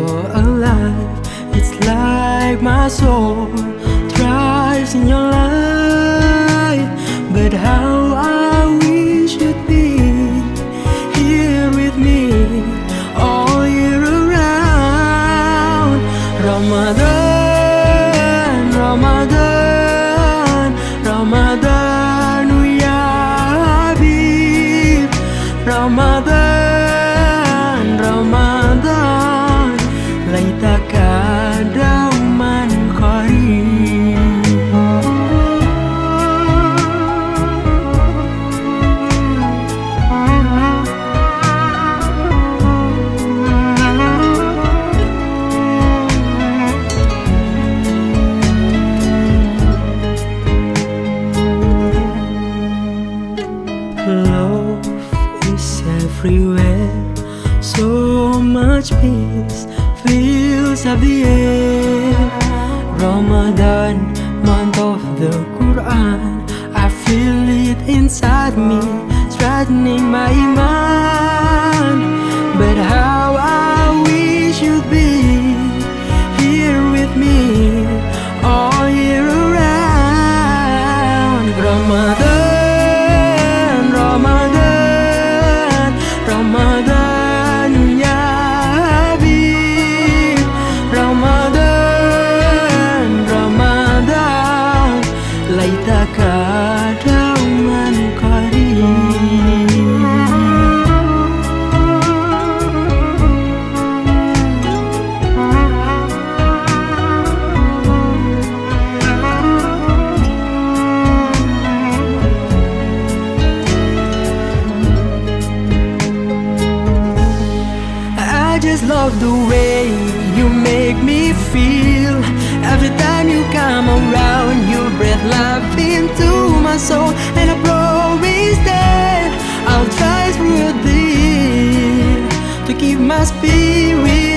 so alive. It's like my soul thrives in your life. But how I wish you'd be here with me all year around. Ramadan, Ramadan, Ramadan, ya Habib. Ramadan, Ramadan, laitaka dauman qarib. Love is everywhere, so much peace fills up the air. Ramadan, month of the Quran, I feel it inside me, strengthening my iman. But how I wish you'd be here with me all year around. Ramadan, Ramadan, Ramadan, ya Habib. Ramadan, Ramadan, laitaka dauman qarib. I just love the way you make me feel. Every time you come around, you breathe love into my soul. And I promise that I'll try through the year to keep my spirit